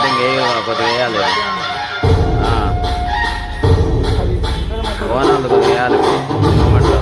కొద్దిగా వేయాలి, బోనాలు కొద్దిగా వేయాలి టమాటో.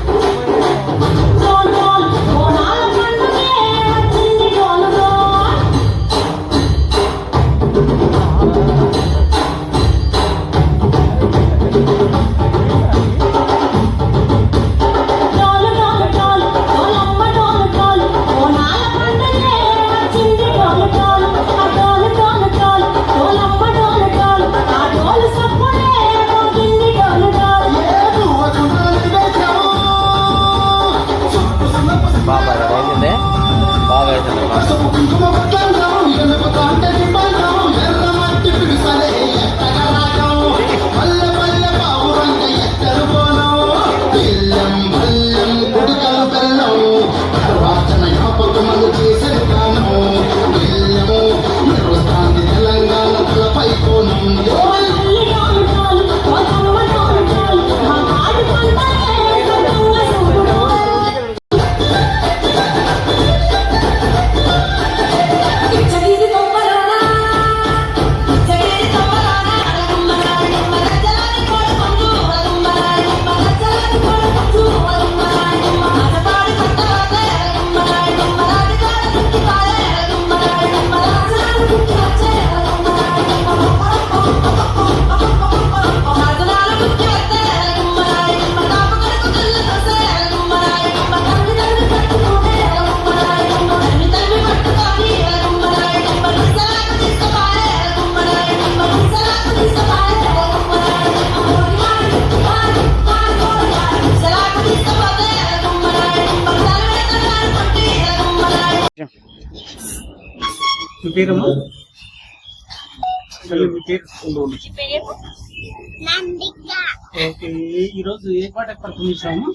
ఈరోజు ఏ పాట పర్ఫామ్ చేసాము?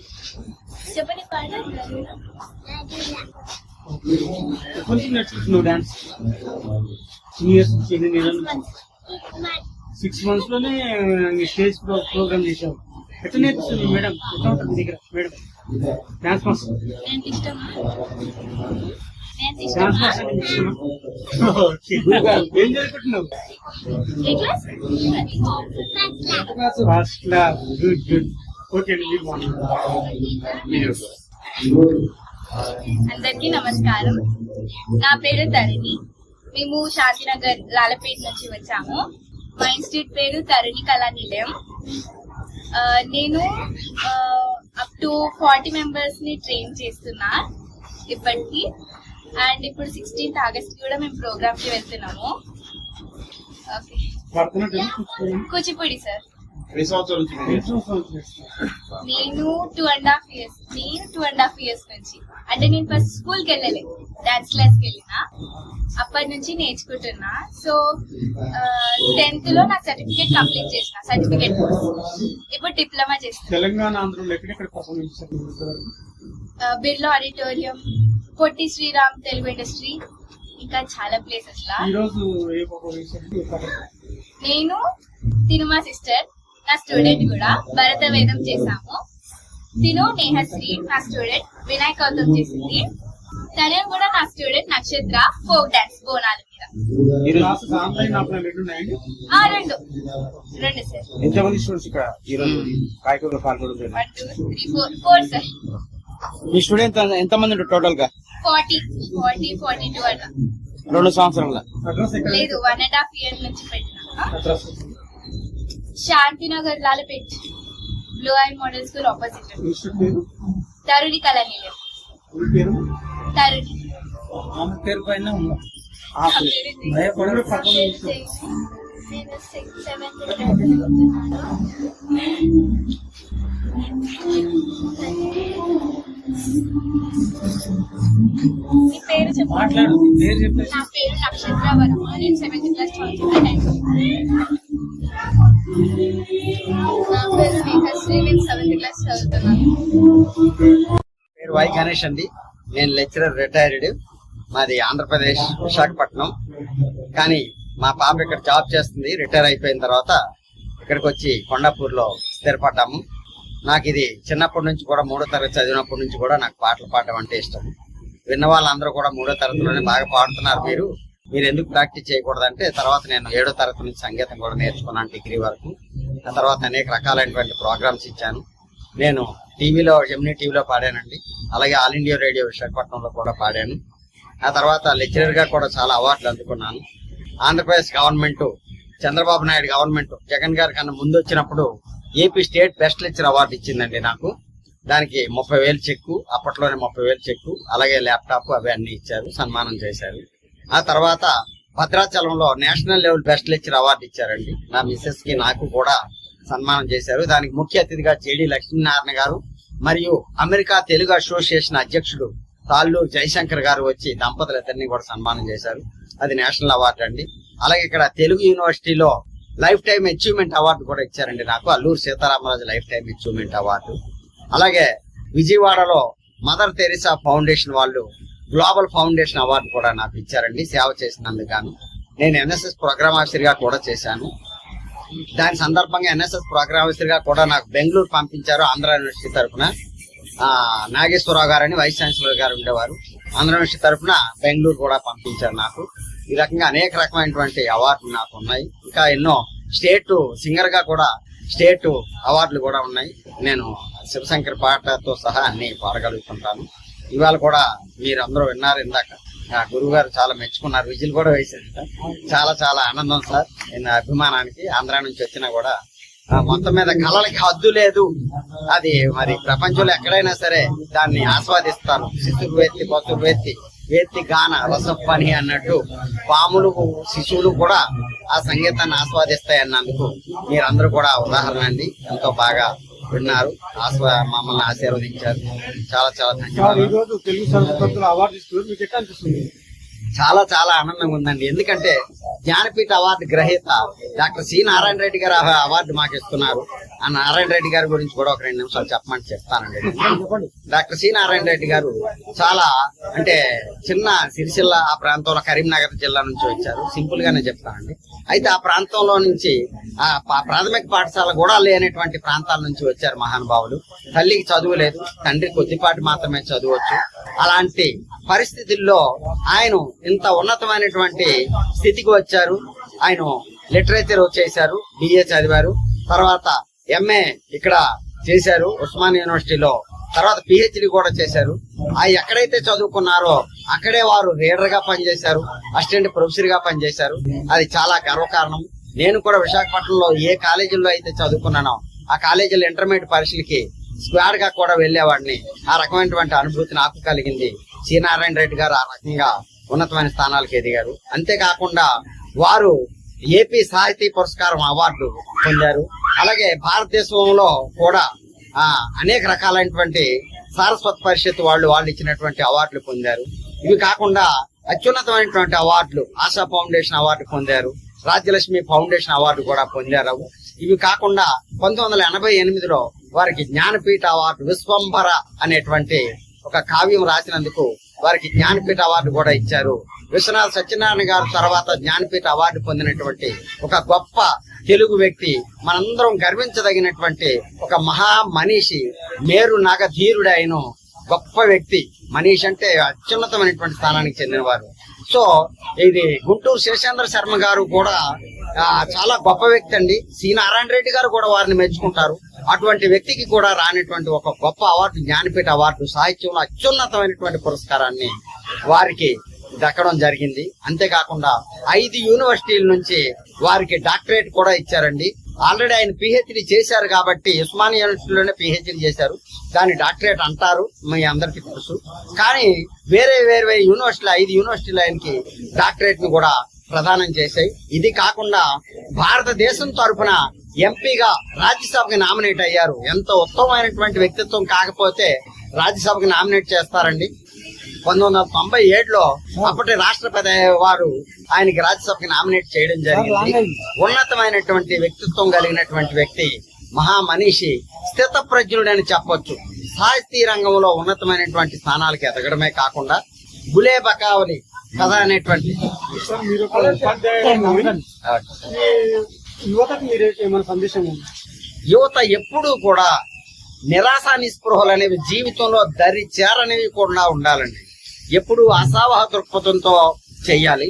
కొంచెం నేర్చుకుంటున్నావు డాన్స్? 6 months లోనే స్టేజ్ ప్రోగ్రామ్ చేసావు. ఎట్లా నేర్పిస్తుంది మేడం? ఎట్లా ఉంటుంది దగ్గర madam dance master? Dance master ఏం చదువుకుంటున్నావు? First class. Good good. Okay, అందరికీ నమస్కారం. నా పేరు తరుణి. మేము శాంతినగర్ లాలపేట నుంచి వచ్చాము. మా ఇన్స్టిట్యూట్ పేరు తరుణి కళా నిలయం. నేను అప్ టు 40 members ని ట్రైన్ చేస్తున్నా ఇప్పటికి. అండ్ ఇప్పుడు 16th August కూడా మేము ప్రోగ్రామ్ కి వెళ్తున్నాము. కూచిపూడి సార్. నేను 2.5 years. నేను 2.5 years నుంచి. అంటే నేను ఫస్ట్ స్కూల్ కి వెళ్ళలేదు, డాన్స్ క్లాస్ కి వెళ్ళిన. అప్పటి నుంచి నేర్చుకుంటున్నా. సో 10th లో నా సర్టిఫికేట్ కంప్లీట్ చేసిన, సర్టిఫికేట్ కోర్స్. ఇప్పుడు డిప్లొమా చేస్తాను. తెలంగాణ, ఆంధ్రలో ఎక్కడెక్కడ పర్ఫామ్ చేశారు? బిర్లా ఆడిటోరియం, పొట్టి శ్రీరామ్ తెలుగు ఇండస్ట్రీ, ఇంకా చాలా ప్లేసెస్ లా. నేను తినుమా సిస్టర్, నా స్టూడెంట్ కూడా భరత వేదం చేశాము. తిను నేహశ్రీ నా స్టూడెంట్, వినాయక గౌతమ్ చేసింది. తను కూడా నా స్టూడెంట్, నక్షత్ర ఫోక్ డాన్స్ బోనాల మీద. రెండు సార్. ఎంతమంది స్టూడెంట్స్ ఇక్కడ ఈరోజు కార్యక్రమంలో పాల్గొంటున్నారు? 1 2 3 4 సార్. మీ స్టూడెంట్ ఎంతమంది టోటల్ గా? 42 అట్లా. 2 సంవత్సరాల లేదు, 1.5 year నుంచి పెట్టినా. Shantinagar Lalapet blue eye model school opposite. Taruni Kala Nilayam. తరుణి పేరు పైన నేను 7th మీ పేరు చెప్పు. మాట్లాడు. నా పేరు నక్షత్ర వర్మ. నేను 7th class చదువుతున్నా. నా పేరు నేహశ్రీ. నేను 7th class చదువుతున్నాను. పేరు వై గణేష్ అండి. నేను లెక్చరర్ రిటైర్డ్. మాది ఆంధ్రప్రదేశ్ విశాఖపట్నం. కానీ మా పాప ఇక్కడ జాబ్ చేస్తుంది. రిటైర్ అయిపోయిన తర్వాత ఇక్కడికి వచ్చి కొండాపూర్లో స్థిరపడ్డాము. నాకు ఇది చిన్నప్పటి నుంచి కూడా 3వ తరగతి చదివినప్పటి నుంచి కూడా నాకు పాటలు పాడడం అంటే ఇష్టం. విన్న వాళ్ళందరూ కూడా 3వ తరగతిలోనే బాగా పాడుతున్నారు మీరు, మీరు ఎందుకు ప్రాక్టీస్ చేయకూడదంటే తర్వాత నేను 7వ తరగతి నుంచి సంగీతం కూడా నేర్చుకున్నాను డిగ్రీ వరకు. ఆ తర్వాత అనేక రకాలైనటువంటి ప్రోగ్రామ్స్ ఇచ్చాను. నేను టీవీలో జెమినీ టీవీలో పాడానండి, అలాగే ఆల్ ఇండియా రేడియో విశాఖపట్నంలో కూడా పాడాను. ఆ తర్వాత లెక్చరర్ గా కూడా చాలా అవార్డులు అందుకున్నాను. ఆంధ్రప్రదేశ్ గవర్నమెంట్, చంద్రబాబు నాయుడు గవర్నమెంట్ జగన్ గారి కన్నా ముందు వచ్చినప్పుడు AP state best lecture award ఇచ్చిందండి నాకు. దానికి 30,000 చెక్కు, అప్పట్లోనే 30,000 చెక్కు, అలాగే ల్యాప్టాప్ అవి అన్ని ఇచ్చారు, సన్మానం చేశారు. ఆ తర్వాత భద్రాచలంలో national level best lecture award ఇచ్చారండి. నా మిస్సెస్ కి నాకు కూడా సన్మానం చేశారు. దానికి ముఖ్య అతిథిగా జేడి లక్ష్మీనారాయణ గారు మరియు అమెరికా తెలుగు అసోసియేషన్ అధ్యక్షుడు తాళ్ళూరు జయశంకర్ గారు వచ్చి దంపతులిద్దరిని కూడా సన్మానం చేశారు. అది నేషనల్ అవార్డు అండి. అలాగే ఇక్కడ తెలుగు యూనివర్సిటీలో లైఫ్ టైమ్ అచీవ్మెంట్ అవార్డు కూడా ఇచ్చారండి నాకు, Alluri Sitaramaraju lifetime achievement award. అలాగే విజయవాడలో మదర్ తెరిసా ఫౌండేషన్ వాళ్ళు గ్లోబల్ ఫౌండేషన్ అవార్డు కూడా నాకు ఇచ్చారండి సేవ చేసినందుకు గాను. నేను ఎన్ఎస్ఎస్ ప్రోగ్రామ్ ఆఫీసర్ గా కూడా చేశాను. దాని సందర్భంగా ఎన్ఎస్ఎస్ ప్రోగ్రామ్ ఆఫీసర్ గా కూడా నాకు బెంగళూరు పంపించారు. ఆంధ్ర యూనివర్సిటీ తరఫున నాగేశ్వరరావు గారు అని వైస్ ఛాన్సలర్ గారు ఉండేవారు. ఆంధ్ర యూనివర్సిటీ తరఫున బెంగళూరు కూడా పంపించారు నాకు. ఈ రకంగా అనేక రకమైనటువంటి అవార్డులు నాకు ఉన్నాయి. ఇంకా ఎన్నో స్టేట్ సింగర్ గా కూడా స్టేట్ అవార్డులు కూడా ఉన్నాయి. నేను శివశంకర్ పాటతో సహా అన్ని పాడగలుగుతుంటాను. ఇవాళ కూడా మీరు అందరూ విన్నారు, ఇందాక గురువు గారు చాలా మెచ్చుకున్నారు, విజిల్ కూడా వేశారు. చాలా చాలా ఆనందం సార్, నా అభిమానానికి. ఆంధ్ర నుంచి వచ్చినా కూడా మొత్తం మీద కళలకి హద్దు లేదు. అది మరి ప్రపంచంలో ఎక్కడైనా సరే దాన్ని ఆస్వాదిస్తారు. శిశువు వేత్తి పశువు వేత్తి వేత్తి గాన రసపని అన్నట్టు పాములు శిశువులు కూడా ఆ సంగీతాన్ని ఆస్వాదిస్తాయి అన్నందుకు మీరందరూ కూడా ఉదాహరణ అండి. ఎంతో బాగా విన్నారు, మమ్మల్ని ఆశీర్వదించారు. చాలా చాలా ధన్యవాదాలు. ఈ రోజు తెలుగు సంస్కృతుల అవార్డు ఇస్తున్నారు, మీకు ఎట్లా అనిపిస్తుంది? చాలా చాలా ఆనందంగా ఉందండి. ఎందుకంటే జ్ఞానపీఠ అవార్డు గ్రహీత డాక్టర్ సి నారాయణ రెడ్డి గారు అవార్డు మాకు ఇస్తున్నారు. ఆ నారాయణ రెడ్డి గారి గురించి కూడా ఒక 2 నిమిషాలు చెప్పమని చెప్తానండి. డాక్టర్ సి నారాయణ రెడ్డి గారు చాలా అంటే చిన్న సిరిసిల్ల ఆ ప్రాంతంలో కరీంనగర్ జిల్లా నుంచి వచ్చారు. సింపుల్ గానే చెప్తానండి. అయితే ఆ ప్రాంతంలో నుంచి ఆ ప్రాథమిక పాఠశాల కూడా లేనటువంటి ప్రాంతాల నుంచి వచ్చారు మహానుభావులు. తల్లికి చదువు లేదు, తండ్రి కొద్దిపాటి మాత్రమే చదువచ్చు. అలాంటి పరిస్థితుల్లో ఆయన ఇంత ఉన్నతమైనటువంటి స్థితికి వచ్చారు. ఆయన లిటరేచర్ చేశారు, బిఏ చదివారు, తర్వాత ఎంఏ ఇక్కడ చేశారు ఉస్మాన్ యూనివర్సిటీలో, తర్వాత పిహెచ్డి కూడా చేశారు. ఆ ఎక్కడైతే చదువుకున్నారో అక్కడే వారు రీడర్ గా పనిచేశారు, అసిస్టెంట్ ప్రొఫెసర్ గా పనిచేశారు. అది చాలా గర్వకారణం. నేను కూడా విశాఖపట్నంలో ఏ కాలేజీల్లో అయితే చదువుకున్నానో ఆ కాలేజీలో ఇంటర్మీడియట్ పరీక్షలకి స్క్వాడ్ గా కూడా వెళ్లేవాడిని. ఆ రకమైనటువంటి అనుభూతి నాకు కలిగింది. సి నారాయణ రెడ్డి గారు ఆ రకంగా ఉన్నతమైన స్థానాలకు ఎదిగారు. అంతేకాకుండా వారు ఏపీ సాహితీ పురస్కారం అవార్డు పొందారు. అలాగే భారతదేశంలో కూడా అనేక రకాలైనటువంటి సారస్వత పరిషత్ వాళ్ళు ఇచ్చినటువంటి అవార్డులు పొందారు. ఇవి కాకుండా అత్యున్నతమైనటువంటి అవార్డులు ఆశా ఫౌండేషన్ అవార్డు పొందారు, రాజ్యలక్ష్మి ఫౌండేషన్ అవార్డు కూడా పొందారు. ఇవి కాకుండా 1988లో వారికి జ్ఞానపీఠ అవార్డు విశ్వంభర అనేటువంటి ఒక కావ్యం రాసినందుకు వారికి జ్ఞానపీఠ అవార్డు కూడా ఇచ్చారు. విశ్వనాథ సత్యనారాయణ గారు తర్వాత జ్ఞానపీఠ అవార్డు పొందినటువంటి ఒక గొప్ప తెలుగు వ్యక్తి, మనందరం గర్వించదగినటువంటి ఒక మహా మనీషి, మేరు నాగధీరుడు అయిన గొప్ప వ్యక్తి. మనీష్ అంటే అత్యున్నతమైనటువంటి స్థానానికి చెందినవారు. సో ఇది గుంటూరు శేషేంద్ర శర్మ గారు కూడా చాలా గొప్ప వ్యక్తి అండి. సి నారాయణ రెడ్డి గారు కూడా వారిని మెచ్చుకుంటారు. అటువంటి వ్యక్తికి కూడా రానిటువంటి ఒక గొప్ప అవార్డు జ్ఞానపీఠ అవార్డు, సాహిత్యంలో అత్యున్నతమైనటువంటి పురస్కారాన్ని వారికి దక్కడం జరిగింది. అంతేకాకుండా 5 యూనివర్సిటీల నుంచి వారికి డాక్టరేట్ కూడా ఇచ్చారండి. ఆల్రెడీ ఆయన పిహెచ్డి చేశారు కాబట్టి ఉస్మాన్ యూనివర్సిటీలోనే పిహెచ్డి చేశారు, దాన్ని డాక్టరేట్ అంటారు, మీ అందరికీ తెలుసు. కానీ వేరే యూనివర్సిటీలు 5 యూనివర్సిటీలు ఆయనకి డాక్టరేట్ ని కూడా ప్రదానం చేశాయి. ఇది కాకుండా భారతదేశం తరఫున ఎంపీగా రాజ్యసభకి నామినేట్ అయ్యారు. ఎంతో ఉత్తమమైనటువంటి వ్యక్తిత్వం కాకపోతే రాజ్యసభకి నామినేట్ చేస్తారండి. 1997లో అప్పటి రాష్ట్రపతి వారు ఆయనకి రాజ్యసభకి నామినేట్ చేయడం జరిగింది. ఉన్నతమైనటువంటి వ్యక్తిత్వం కలిగినటువంటి వ్యక్తి, మహామనీషి, స్థిత ప్రజ్ఞుడని చెప్పొచ్చు. సాహితీ రంగంలో ఉన్నతమైనటువంటి స్థానాలకు ఎదగడమే కాకుండా గులే బకావలి కథ అనేటువంటి యువతకు మీరు ఏమైనా సందేశం ఉంది? యువత ఎప్పుడూ కూడా నిరాశ నిస్పృహలు అనేవి జీవితంలో దరి చేరనేవి కూడా ఉండాలండి. ఎప్పుడు అసావహ దృక్పథంతో చెయ్యాలి.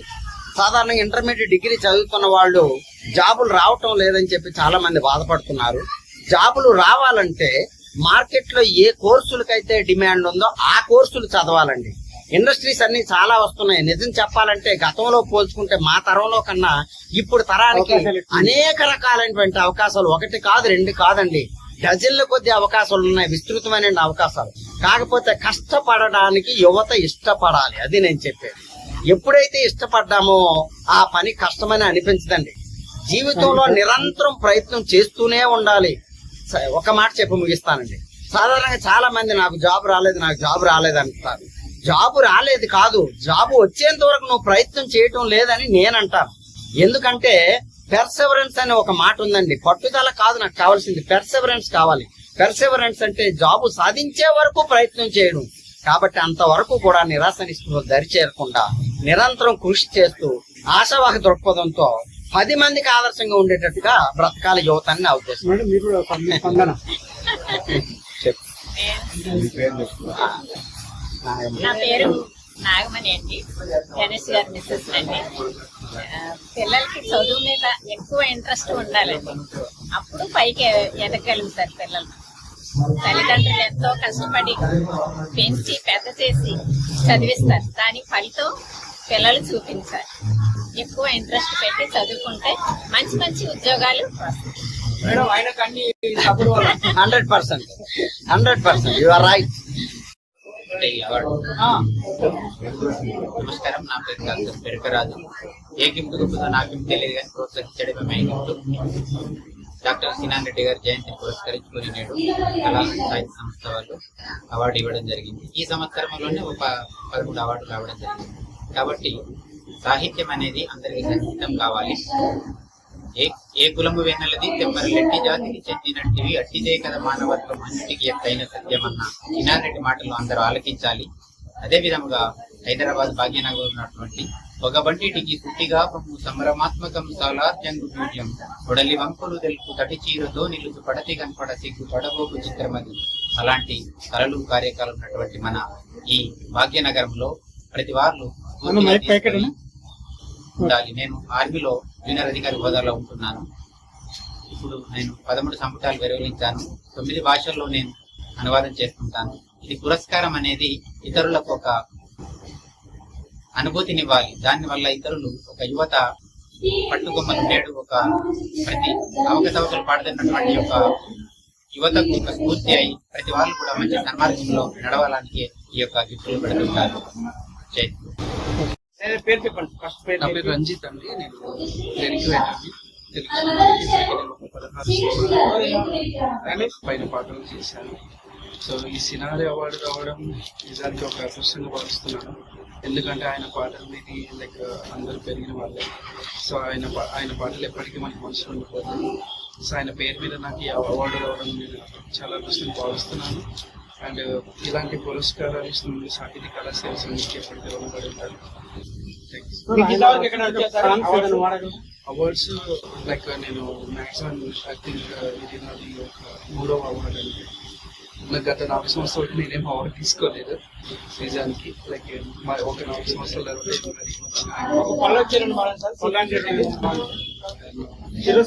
సాధారణంగా ఇంటర్మీడియట్ డిగ్రీ చదువుతున్న వాళ్ళు జాబులు రావటం లేదని చెప్పి చాలా మంది బాధపడుతున్నారు. జాబులు రావాలంటే మార్కెట్ లో ఏ కోర్సులకైతే డిమాండ్ ఉందో ఆ కోర్సులు చదవాలండి. ఇండస్ట్రీస్ అన్ని చాలా వస్తున్నాయి. నిజం చెప్పాలంటే గతంలో పోల్చుకుంటే మా తరంలో కన్నా ఇప్పుడు తరానికి అనేక రకాలైనటువంటి అవకాశాలు, ఒకటి కాదు రెండు కాదండి, డజన్ల కొద్ది అవకాశాలు ఉన్నాయి, విస్తృతమైన అవకాశాలు. కాకపోతే కష్టపడడానికి యువత ఇష్టపడాలి, అది నేను చెప్పేది. ఎప్పుడైతే ఇష్టపడ్డామో ఆ పని కష్టమని అనిపించదండి. జీవితంలో నిరంతరం ప్రయత్నం చేస్తూనే ఉండాలి. ఒక మాట చెప్పి ముగిస్తానండి. సాధారణంగా చాలా మంది నాకు జాబ్ రాలేదు అంటారు. జాబు రాలేదు కాదు, జాబు వచ్చేంత వరకు నువ్వు ప్రయత్నం చేయటం లేదని నేనంటాను. ఎందుకంటే పెర్సెవరెన్స్ అనే ఒక మాట ఉందండి. పట్టుదల కాదు నాకు కావాల్సింది, పెర్సెవరెన్స్ కావాలి. పెర్సెవరెన్స్ అంటే జాబు సాధించే వరకు ప్రయత్నం చేయడం. కాబట్టి అంతవరకు కూడా నిరాశనిస్తూ దరి చేరకుండా నిరంతరం కృషి చేస్తూ ఆశావాహ దృక్పథంతో 10 మందికి ఆదర్శంగా ఉండేటట్టుగా బ్రతకాలి యువతని నా ఉద్దేశం. మేడం మీరు కూడా స్పందన. నా పేరు నాగమణి అండి, గణేష్ గారి మిస్సెస్ అండి. పిల్లలకి చదువు మీద ఎక్కువ ఇంట్రెస్ట్ ఉండాలండి, అప్పుడు పైకి ఎదగలుగుతారు పిల్లలు. తల్లిదండ్రులు ఎంతో కష్టపడి పెంచి పెద్ద చేసి చదివిస్తారు, దానికి ఫలితం పిల్లలు చూపించాలి. ఎక్కువ ఇంట్రెస్ట్ పెట్టి చదువుకుంటే మంచి మంచి ఉద్యోగాలు వస్తాయి. మేడం ఆయనకు అన్ని సపోర్ట్ వల్ల 100% యు ఆర్ రైట్. నమస్కారం, నా పేరు డాక్టర్ పెరకరాజు. ఏ గిఫ్ట్ గొప్పదో నా గిఫ్ట్ తెలియదు కానీ ప్రోత్సహించడమే my gift. Doctor chinon Reddy గారి జయంతిని పురస్కరించుకుని నేడు కళా సాహిత్య సంస్థ వాళ్ళు అవార్డు ఇవ్వడం జరిగింది. ఈ సంవత్సరంలోనే ఒక 13 అవార్డులు రావడం జరిగింది. కాబట్టి సాహిత్యం అనేది అందరికీ ఖచ్చితం కావాలి. ఏ కులము వెన్నలది తెమ్మరలెట్టి జాతికి చెందినట్టివి అట్టిదే కదా మానవత్వం అన్నిటికీ ఎత్తైన సత్యమన్న సినారెడ్డి మాటలు అందరూ ఆలకించాలి. అదే విధముగా హైదరాబాద్ భాగ్యనగర్ ఉన్నటువంటి పొగబంటిటికి సుట్టిగా సంభ్రమాత్మకం సాలార్జంగు పూజ్యం కొడలి వంకులు తెలుపు తటి చీరతో నిలుచు పడతి కనపడ సిగ్గు పడబోకు చిత్రమది. అలాంటి కళలు కార్యక్రమాలు ఉన్నటువంటి మన ఈ భాగ్యనగరంలో ప్రతి వారు ఉండాలి. నేను ఆర్మీలో జూనియర్ అధికారి హోదాలో ఉంటున్నాను. ఇప్పుడు నేను 13 సంపుటాలు విరమించాను. 9 భాషల్లో నేను అనువాదం చేస్తుంటాను. ఇది పురస్కారం అనేది ఇతరులకు ఒక అనుభూతినివ్వాలి. దానివల్ల ఇతరులు, ఒక యువత పట్టుకొమ్మలు నేడు ఒక ప్రతి అవకతవకలు పాడుతున్నటువంటి ఒక యువతకు ఒక స్ఫూర్తి అయి ప్రతి వాళ్ళు కూడా మంచి సన్మార్గంలో నడవడానికి ఈ యొక్క గిఫ్టులు పెడుతుంటారు. పేరు చెప్పండి. ఫస్ట్ పేరు. నా పేరు రంజిత్ అండి. నేను పైన పాటలు చేశాను. సో ఈ సినారి అవార్డు రావడం నిజానికి ఒక అదృష్టంగా భావిస్తున్నాను. ఎందుకంటే ఆయన పాటలు ఇది లైక్ అందరూ పెరిగిన వాళ్ళే. సో ఆయన పాటలు ఎప్పటికీ మనకి మనసులో ఉండిపోతాయి. సో ఆయన పేరు మీద నాకు ఈ అవార్డు రావడం నేను చాలా అదృష్టంగా భావిస్తున్నాను. అండ్ ఇలాంటి పురస్కారాలు ఇస్తున్న సాహితీ కళా సేవ సమితికి ఎప్పటికీ రుణపడి ఉంటారు. అవార్డ్స్ లైక్ నేను మ్యాక్సిమం ఐ థింక్ ఇది నాది ఒక 3వ అవార్డు అండి. నాకు గత 4 సంవత్సరాలకి నేనేం అవార్డు తీసుకోలేదు నిజానికి. లైక్ ఒక 4 సంవత్సరాల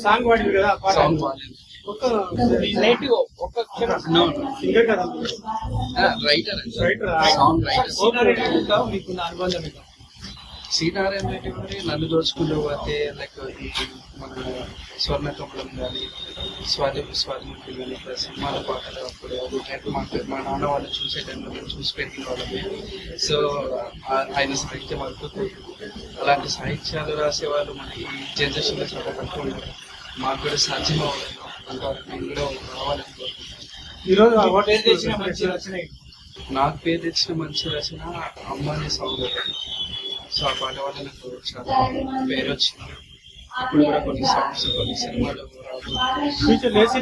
సాంగ్ పాడింది కదా, సాంగ్ బాగాలేదు. రైటర్ సాంగ్ రైటర్ మీకున్న అనుబంధం శ్రీనారాయణ రెడ్డి గారి నన్ను దోచుకుంటూ పోతే లైక్ ఈ మన స్వర్ణ కమలం కానీ స్వాతిముఖి కానీ ఇట్లా సినిమాల పాటలు అప్పుడు మా నాన్న వాళ్ళు చూసే టైంలో మేము చూసి పెరిగిన వాళ్ళమే. సో ఆయన సాహిత్యం అద్భుతం. అలాంటి సాహిత్యాలు రాసేవాళ్ళు మన ఈ జనరేషన్లో చాలా తక్కువ ఉన్నారు. మాకు కూడా సాధ్యం అవ్వాలి, అంతవరకు నేను కూడా రావాలనుకుంటున్నాను. ఈరోజు అవార్డు తెచ్చిన మంచి రచన. నాకు పేరు తెచ్చిన మంచి రచన అమ్మ అనే సాంగ్. సో ఆ పాట వల్ల నాకు చాలా పేరు వచ్చింది. ఇప్పుడు కూడా కొన్ని సాంగ్స్ కొన్ని సినిమాలు ఇప్పటివరకు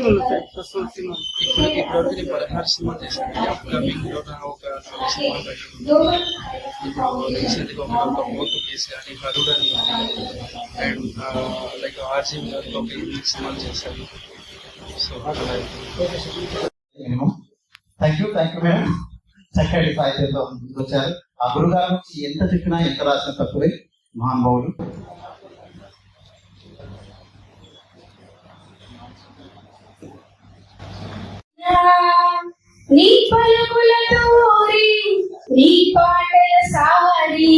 నేను 16 సినిమాలు చేశాను. అప్కమింగ్ లో ఒక 4 సినిమాలు ఇప్పుడు రీసెంట్ గా ఒక మోతు కేసు కానీ హరుడు అని అండ్ లైక్ ఆర్జీఎం గారితో ఒక 8 సినిమాలు చేశాను. So thank you madam. చక్కటి సాహిత్యంతో వచ్చారు. ఆ గురుగారు ఎంత చెప్పినా ఎంత రాసినా తక్కువే. మహానుభావులు. నీ పలుకులతో నీ పాటల సారి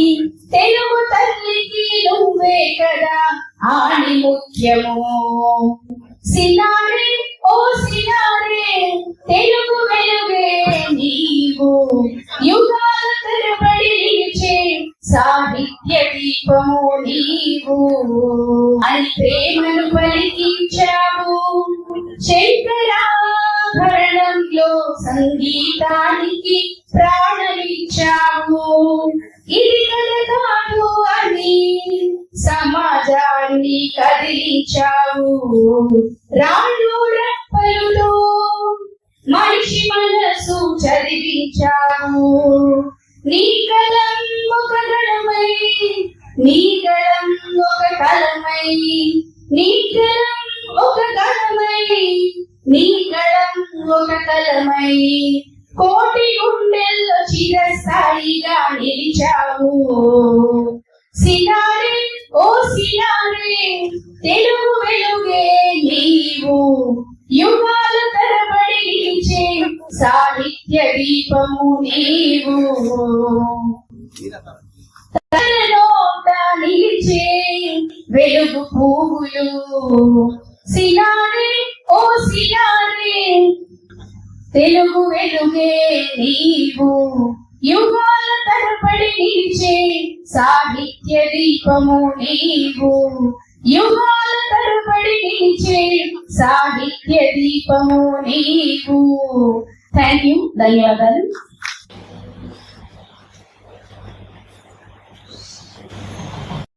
తెలుగు తల్లికి నువ్వే కదా ఆని ముఖ్యము. సినారే ఓ సినారే తెలుగు వెలుగే నీవు యుగాల తరబడి నిలిచే సాహిత్య దీపము నీవు అని ప్రేమను పలికించావు. శంకరాభరణంలో సంగీతానికి ప్రాణమిచ్చావు. ఇది కథ కాదు అని సమాజాన్ని కదిలించావు. రాళ్ళు రప్పలుతో మనిషి మనసు చదివించావు. నీ కలం ఒక గళమై నీ కలం ఒక కలమై నీ కలం ఒక గళమై నీ కలం ఒక కలమై కోటి గుండెల్లో చిరస్థాయిగా నిలిచావు. సినారే ఓ సినారే తెలుగు వెలుగే నీవు యుగాల తరబడి నిలిచే సాహిత్య దీపము నీవు. తనలోట నిలిచే వెలుగు పువ్వులు సినారే ఓ సినారే తెలుగు వెలుగే నీవు యుగాల తరబడి నిలిచే సాహిత్య దీపము నీవు యుగాల తరబడి నిలిచే సాహిత్య దీపము నీవు. Thank you. ధన్యవాదాలు.